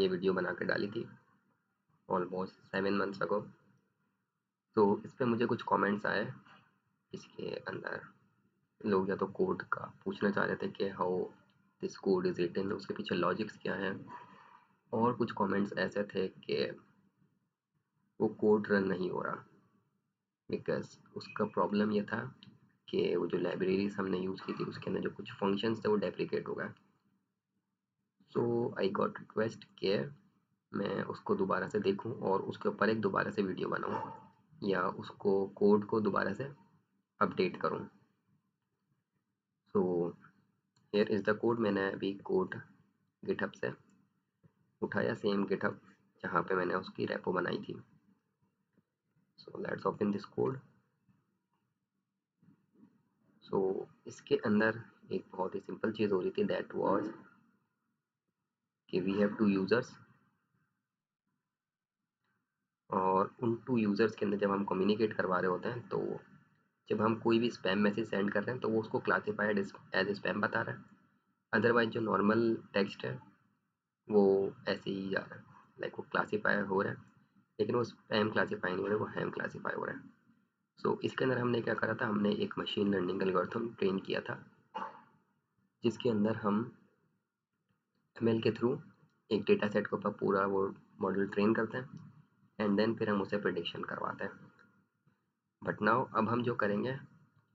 ये वीडियो बना कर डाली थी ऑलमोस्ट 7 मंथ्स अगो। तो इस पर मुझे कुछ कमेंट्स आए। इसके अंदर लोग या तो कोड का पूछना चाह रहे थे कि how this code is written, उसके पीछे लॉजिक्स क्या है, और कुछ कमेंट्स ऐसे थे कि वो कोड रन नहीं हो रहा बिकॉज उसका प्रॉब्लम ये था कि वो जो लाइब्रेरीज हमने यूज़ की थी उसके अंदर जो कुछ फंक्शंस थे वो डेप्रिकेट हो गए। सो आई गॉट रिक्वेस्ट कि मैं उसको दोबारा से देखूं और उसके ऊपर एक दोबारा से वीडियो बनाऊं या उसको कोड को दोबारा से अपडेट करूं। So here is the code. मैंने अभी कोड गिटहब से उठाया, सेम गिटहब जहाँ पे मैंने उसकी रेपो बनाई थी। So let's open this code. So इसके अंदर एक बहुत ही सिंपल चीज़ हो रही थी, दैट वाज कि वी हैव 2 यूज़र्स, और उन 2 यूज़र्स के अंदर जब हम कम्युनिकेट करवा रहे होते हैं तो जब हम कोई भी स्पैम मैसेज सेंड कर रहे हैं तो वो उसको क्लासिफाइड एज स्पैम बता रहा है। अदरवाइज जो नॉर्मल टेक्स्ट है वो ऐसे ही जा रहा है, लाइक वो क्लासीफाई हो रहा है, लेकिन वो स्पैम क्लासीफाई नहीं हो रहा है, वो हैम क्लासीफाई हो रहा है। सो इसके अंदर हमने क्या करा था, हमने एक मशीन लर्निंग एल्गोरिथम ट्रेन किया था जिसके अंदर हम एमएल के थ्रू एक डेटा सेट के ऊपर पूरा वो मॉडल ट्रेन करते हैं एंड देन फिर हम उसे प्रिडिक्शन करवाते हैं। बट नाउ अब हम जो करेंगे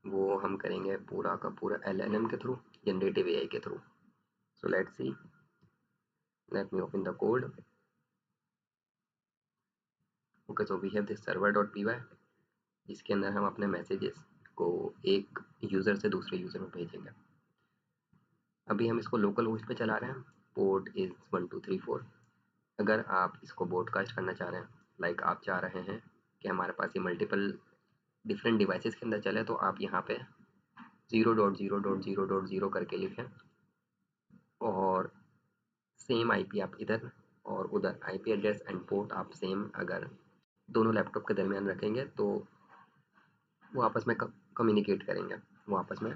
वो हम करेंगे पूरा का पूरा एलएलएम के थ्रू, जनरेटिव एआई के through. So let's see, let me open the code. Okay, so we have this server.py जिसके अंदर हम अपने मैसेजेस को एक यूज़र से दूसरे यूज़र में भेजेंगे। अभी हम इसको लोकल होस्ट पे चला रहे हैं, पोर्ट इज़ 1234। अगर आप इसको ब्रॉडकास्ट करना चाह रहे हैं, लाइक आप चाह रहे हैं कि हमारे पास ये मल्टीपल डिफरेंट डिवाइसेस के अंदर चले, तो आप यहाँ पे 0.0.0.0 करके लिखें और सेम आईपी आप इधर और उधर आईपी एड्रेस एंड पोर्ट आप सेम अगर दोनों लैपटॉप के दरमियान रखेंगे तो वो आपस में कम्युनिकेट करेंगे, वो आपस में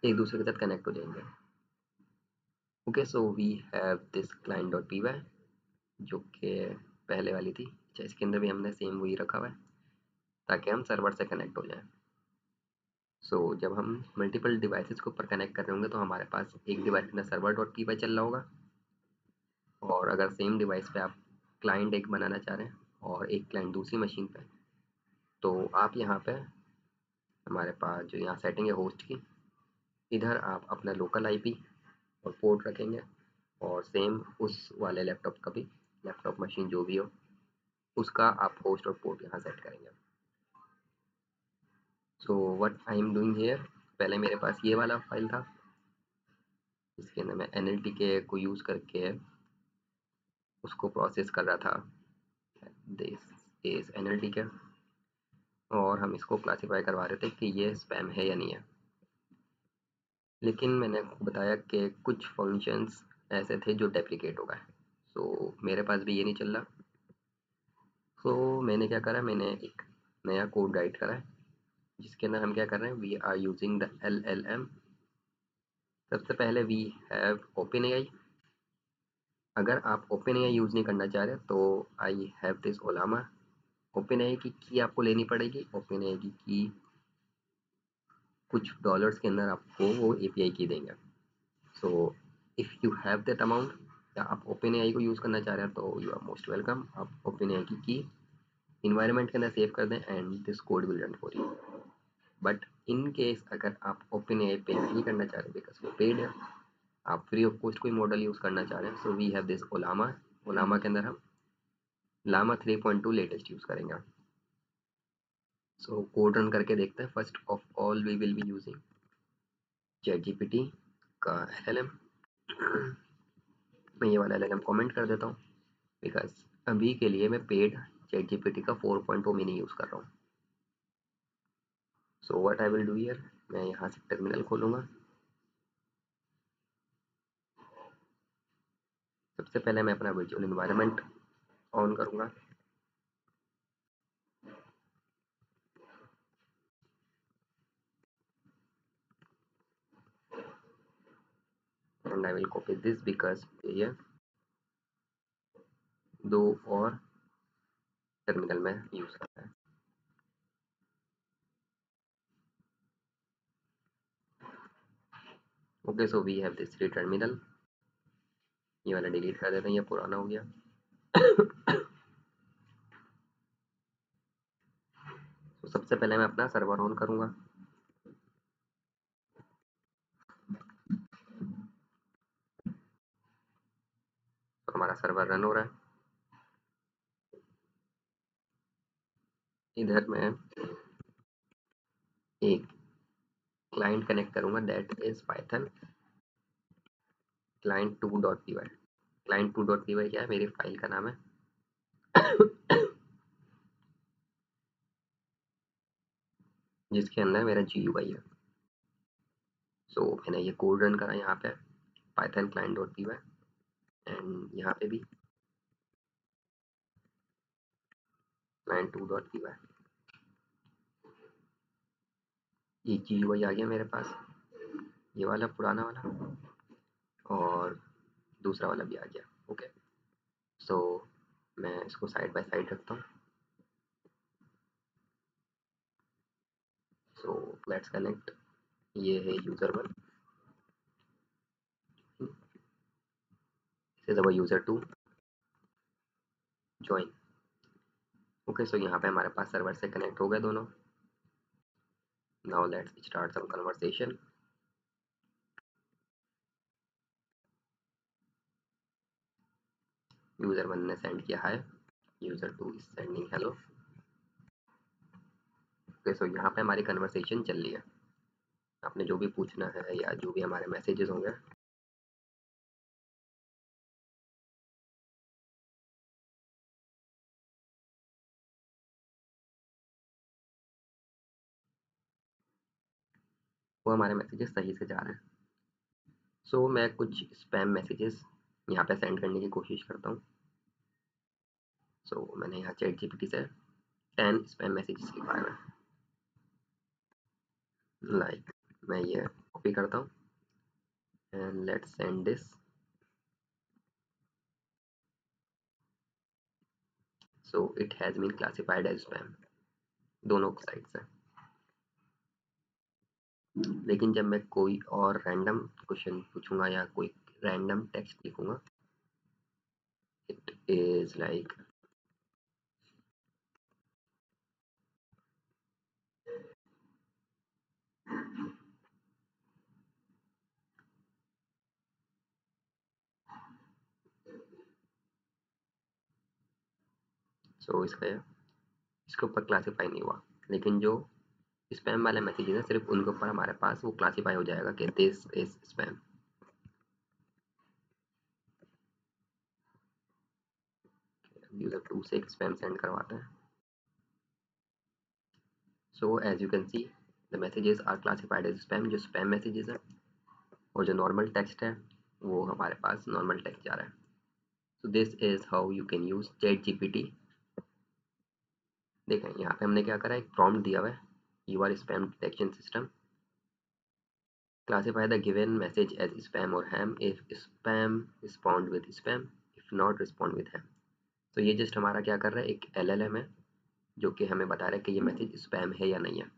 एक दूसरे के साथ कनेक्ट हो जाएंगे। Okay, so we have this client.py जो कि पहले वाली थी। अच्छा, इसके अंदर भी हमने सेम वही रखा हुआ है ताकि हम सर्वर से कनेक्ट हो जाएं। सो जब हम मल्टीपल डिवाइसेस के ऊपर कनेक्ट कर रहे होंगे तो हमारे पास एक डिवाइस में server.py चल रहा होगा, और अगर सेम डिवाइस पे आप क्लाइंट एक बनाना चाह रहे हैं और एक क्लाइंट दूसरी मशीन पे, तो आप यहाँ पे हमारे पास जो यहाँ सेटिंग है होस्ट की, इधर आप अपना लोकल आईपी और पोर्ट रखेंगे और सेम उस वाले लैपटॉप का भी, लैपटॉप मशीन जो भी हो उसका आप होस्ट और पोर्ट यहाँ सेट करेंगे। So what I am doing here, पहले मेरे पास ये वाला फाइल था इसके अंदर मैं NLTK को यूज़ करके उसको प्रोसेस कर रहा था, दिस इज NLTK, और हम इसको क्लासीफाई करवा रहे थे कि ये स्पैम है या नहीं है। लेकिन मैंने आपको बताया कि कुछ फंक्शंस ऐसे थे जो डेप्रिकेट हो गए, सो मेरे पास भी ये नहीं चल रहा। सो मैंने क्या करा, मैंने एक नया कोड राइट करा है जिसके अंदर हम क्या कर रहे हैं, we are using the LLM। सबसे पहले वी हैव OpenAI। अगर आप OpenAI यूज़ नहीं करना चाह रहे तो आई हैव दिस ओलामा। OpenAI की आपको लेनी पड़ेगी। OpenAI की कुछ डॉलर्स के अंदर आपको वो API की देंगे। So if you have that amount या आप OpenAI को यूज़ करना चाह रहे हैं तो यू आर मोस्ट वेलकम। आप OpenAI की इन्वायरमेंट के अंदर सेव कर दें and this code will run for you. But in case अगर आप OpenAI पे नहीं करना चाह रहे बिकॉज वो पेड है, आप फ्री ऑफ कॉस्ट कोई मॉडल यूज़ करना चाह रहे हैं, सो वी हैव दिस ओलामा। ओलामा के अंदर हम लामा 3.2 लेटेस्ट यूज़ करेंगे। सो कोड रन करके देखते हैं। First of all we will be using ChatGPT का LLM। मैं ये वाला LLM कमेंट कर देता हूँ बिकॉज अभी के लिए मैं पेड ChatGPT का 4.0 मिनी यूज़ कर रहा हूँ। So what I will do here, मैं यहाँ से टर्मिनल खोलूँगा। सबसे पहले मैं अपना वर्चुअल इन्वायरमेंट ऑन करूँगा। and I will copy this because here दो और टर्मिनल में यूज़ करना है। Okay, so we have this three terminal. ये वाला डिलीट कर देते हैं, ये पुराना हो गया। तो सबसे पहले मैं अपना सर्वर ऑन करूँगा। तो हमारा सर्वर रन हो रहा है। इधर मैं एक क्लाइंट कनेक्ट करूँगा, that is Python client 2.py। client 2.py क्या है? मेरी फाइल का नाम है। जिसके अंदर मेरा GUI है। सो मैंने ये कोड रन करा यहाँ पे पाइथन client.py एंड यहाँ पे भी client 2.py। एक GUI आ गया मेरे पास, ये वाला पुराना वाला, और दूसरा वाला भी आ गया। ओके, सो मैं इसको साइड बाय साइड रखता हूँ। So let's connect. ये है user1, this is our user2, join. Okay, so यहाँ पे हमारे पास सर्वर से कनेक्ट हो गए दोनों। Now let's start some conversation. user1 ने सेंड किया hi, user2 is sending hello. Okay, so यहाँ पे हमारी कन्वर्सेशन चल रही है। आपने जो भी पूछना है या जो भी हमारे मैसेजेस होंगे, वो हमारे मैसेजेस सही से जा रहे हैं। सो मैं कुछ स्पैम मैसेजेस यहाँ पे सेंड करने की कोशिश करता हूँ। सो मैंने यहाँ चैट जीपीटी से 10 स्पैम मैसेजेस लिखवाए हैं। लाइक मैं ये कॉपी करता हूँ and let's send this. So it has been classified as spam, दोनों साइड से। लेकिन जब मैं कोई और रैंडम क्वेश्चन पूछूंगा या कोई रैंडम टेक्स्ट लिखूंगा, इट इज लाइक सो इसके ऊपर क्लासीफाई नहीं हुआ। लेकिन जो स्पैम वाले मैसेजेस है सिर्फ उनके ऊपर हमारे पास वो क्लासीफाई हो जाएगा कि दिस इज स्पैम। user2 से एक स्पैम सेंड करवाते हैं। So as you can see the messages are classified as spam, जो स्पैम मैसेजेस है, और जो नॉर्मल टेक्स्ट है वो हमारे पास नॉर्मल टेक्स्ट जा रहा है। So this is how you can use chat GPT. देखें यहाँ पे हमने क्या करा है, एक प्रॉम्प्ट दिया हुआ है, your spam detection system classify the given message as spam or ham, if spam respond with spam, if not respond with ham। तो ये जस्ट हमारा क्या कर रहा है, एक LLM है जो कि हमें बता रहा है कि ये मैसेज स्पैम है या नहीं है।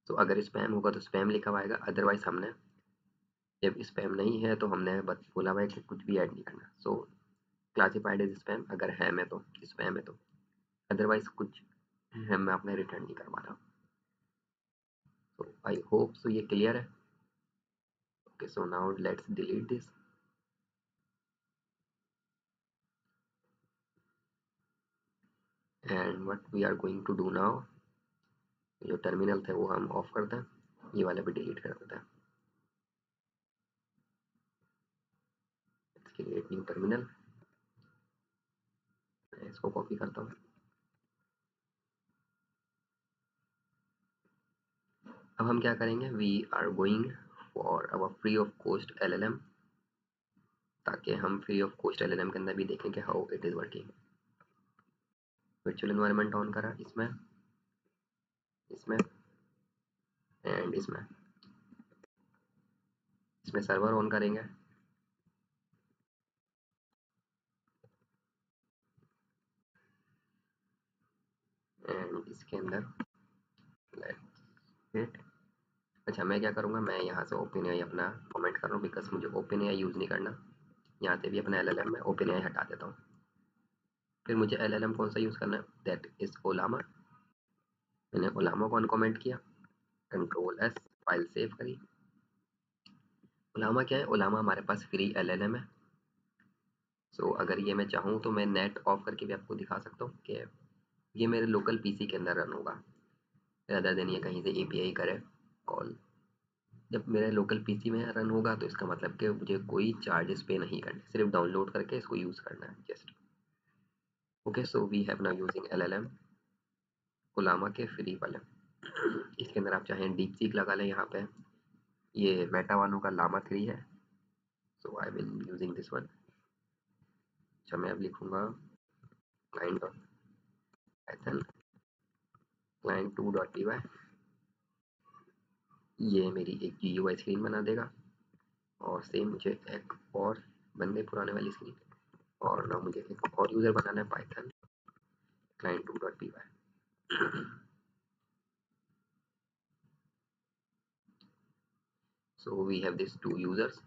तो अगर स्पैम होगा तो स्पैम लिखा हुआ आएगा, अदरवाइज हमने जब स्पैम नहीं है तो हमने बस बोला हुआ है कि कुछ भी ऐड नहीं करना। सो क्लासिफाइड एज स्पैम, अगर हैम है तो स्पैम है तो, अदरवाइज कुछ हैम मैं अपने रिटर्न नहीं करवा रहा। तो आई होप सो ये क्लियर है। Okay, so now let's delete this. And what we are going to do now, जो टर्मिनल थे वो हम ऑफ कर दें, ये वाला भी डिलीट कर देते हैं। क्रिएट न्यू टर्मिनल, मैं इसको कॉपी करता हूँ। अब हम क्या करेंगे, we are going for our free of cost LLM, ताकि हम फ्री ऑफ कॉस्ट LLM के अंदर भी देखें कि how it is working. Virtual environment on करा, इसमें इसमें एंड इसमें सर्वर ऑन करेंगे। एंड इसके अंदर लेट्स इट। अच्छा मैं क्या करूँगा, मैं यहाँ से ओपन आई अपना कमेंट कर रहा हूँ बिकॉज मुझे ओपन आई यूज़ नहीं करना। यहाँ से भी अपना LLM में ओपन आई हटा देता हूँ। फिर मुझे LLM कौन सा यूज़ करना है, दैट इज़ ओलामा। मैंने ओलामा को अनकमेंट किया, Ctrl+S, फाइल सेव करी। ओलामा क्या है, ओलामा हमारे पास फ्री LLM है। सो अगर ये मैं चाहूँ तो मैं नेट ऑफ करके भी आपको दिखा सकता हूँ कि ये मेरे लोकल PC के अंदर रन होगा, अदर देन ये कहीं से API करे कॉल। जब मेरे लोकल PC में रन होगा तो इसका मतलब कि मुझे कोई चार्जेस पे नहीं करने, सिर्फ डाउनलोड करके इसको यूज़ करना है just. Okay, so we have now using LLM Ollama के फ्री वाले। इसके अंदर आप चाहें डीप सीक लगा लें। यहाँ पे ये मेटा वालों का लामा 3 है, so I will using this one. अच्छा मैं अब लिखूंगा client dot Python client 2.py। ये मेरी एक GUI स्क्रीन बना देगा और सेम मुझे एक और बन गई पुराने वाली स्क्रीन, और ना मुझे एक और यूज़र बनाना है Python client 2.py। So we have these two users,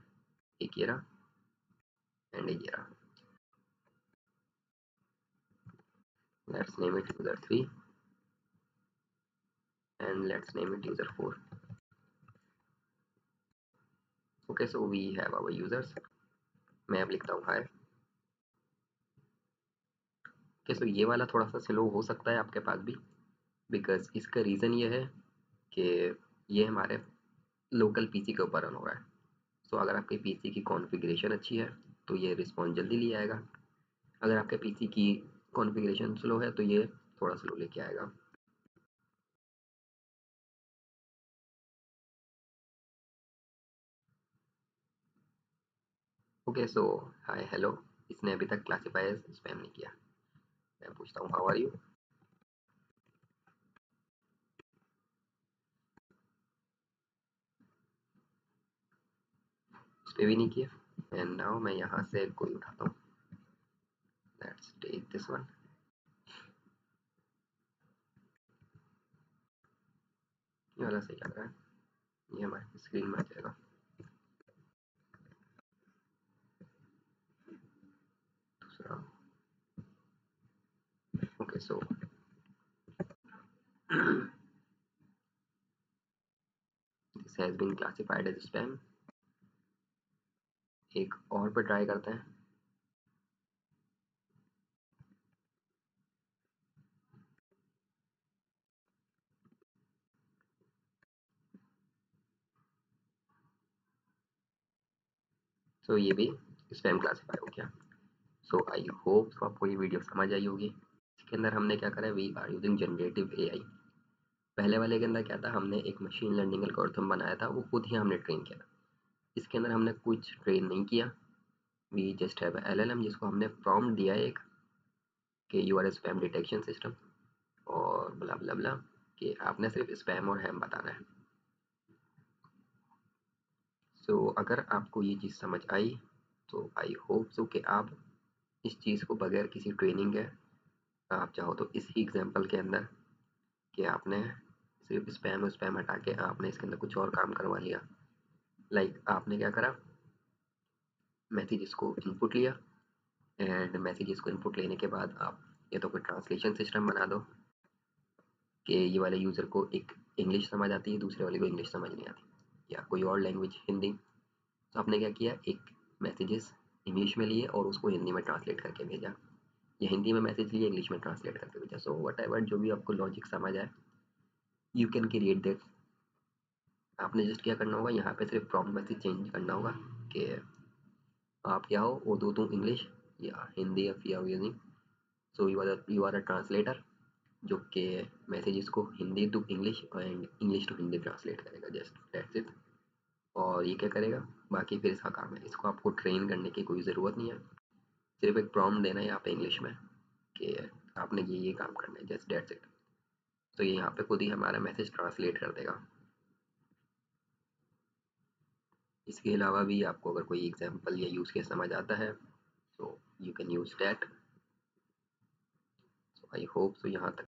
एक ये रहा and एक ये रहा। Let's name it user 3 and let's name it user 4. Okay, so we have our users. मैं अब लिखता हूँ हाय। Okay, so ये वाला थोड़ा सा स्लो हो सकता है आपके पास भी, बिकॉज इसका रीज़न ये है कि ये हमारे लोकल PC के ऊपर रन हो रहा है। सो अगर आपके PC की कॉन्फ़िगरेशन अच्छी है तो ये रिस्पॉन्स जल्दी ले आएगा, अगर आपके PC की कॉन्फ़िगरेशन स्लो है तो ये थोड़ा स्लो लेके आएगा। ओके, सो हाय हेलो, इसने अभी तक क्लासीफाई एज स्पैम नहीं किया। मैं पूछता हूँ हाउ आर यू। इस पे भी नहीं किया। एंड नाउ मैं यहाँ से कोई उठाता हूँ, लेट्स टेक दिस वन। ये वाला सही लग रहा है, ये हमारी स्क्रीन में आ जाएगा। दूसरा okay, so this has been classified as spam. एक और पे ट्राई करते हैं। सो ये भी स्पैम क्लासिफाई हो गया। सो आई होप तो आपको ये वीडियो समझ आई होगी। इसके अंदर हमने क्या करा है, we are using generative AI। पहले वाले के अंदर क्या था, हमने एक मशीन लर्निंग एल्गोरिथम बनाया था, वो खुद ही हमने ट्रेन किया। इसके अंदर हमने कुछ ट्रेन नहीं किया, वी जस्ट हैव LLM जिसको हमने प्रॉम्प्ट दिया है एक कि you are a spam detection system और ब्ला ब्ला ब्ला, कि आपने सिर्फ स्पैम और हैम बताना है। सो अगर आपको ये चीज़ समझ आई तो आई होप सो कि आप इस चीज़ को बगैर किसी ट्रेनिंग के, आप चाहो तो इसी एग्जांपल के अंदर कि आपने सिर्फ स्पैम और स्पैम हटा के आपने इसके अंदर कुछ और काम करवा लिया। लाइक आपने क्या करा, मैसेजेस को इनपुट लिया एंड मैसेजेस को इनपुट लेने के बाद आप या तो कोई ट्रांसलेशन सिस्टम बना दो कि ये वाले यूज़र को एक इंग्लिश समझ आती है, दूसरे वाले को इंग्लिश समझ नहीं आती, या कोई और लैंग्वेज हिंदी। तो आपने क्या किया, एक मैसेजेस इंग्लिश में लिए और उसको हिंदी में ट्रांसलेट करके भेजा, या हिंदी में मैसेज लिए इंग्लिश में ट्रांसलेट करके भेजा। सो वट एवर जो भी आपको लॉजिक समझ आए यू कैन क्रिएट दैट। आपने जस्ट क्या करना होगा, यहाँ पे सिर्फ प्रॉम्प्ट मैसेज चेंज करना होगा कि आप क्या हो, उर्दू टू इंग्लिश या हिंदी या फिर using. So you are a translator जो कि मैसेजेस को Hindi to English and English to Hindi translate करेगा, जस्ट दैट्स इट। और ये क्या करेगा, बाकी फिर इसका काम है, इसको आपको ट्रेन करने की कोई ज़रूरत नहीं है, सिर्फ एक प्रॉम्प्ट देना है यहाँ पे इंग्लिश में कि आपने ये काम करना है, जस्ट दैट्स इट। तो ये यहाँ पे खुद ही हमारा मैसेज ट्रांसलेट कर देगा। इसके अलावा भी आपको अगर कोई एग्जांपल या यूज़ केस समझ आता है तो you can use that. So I hope so यहाँ तक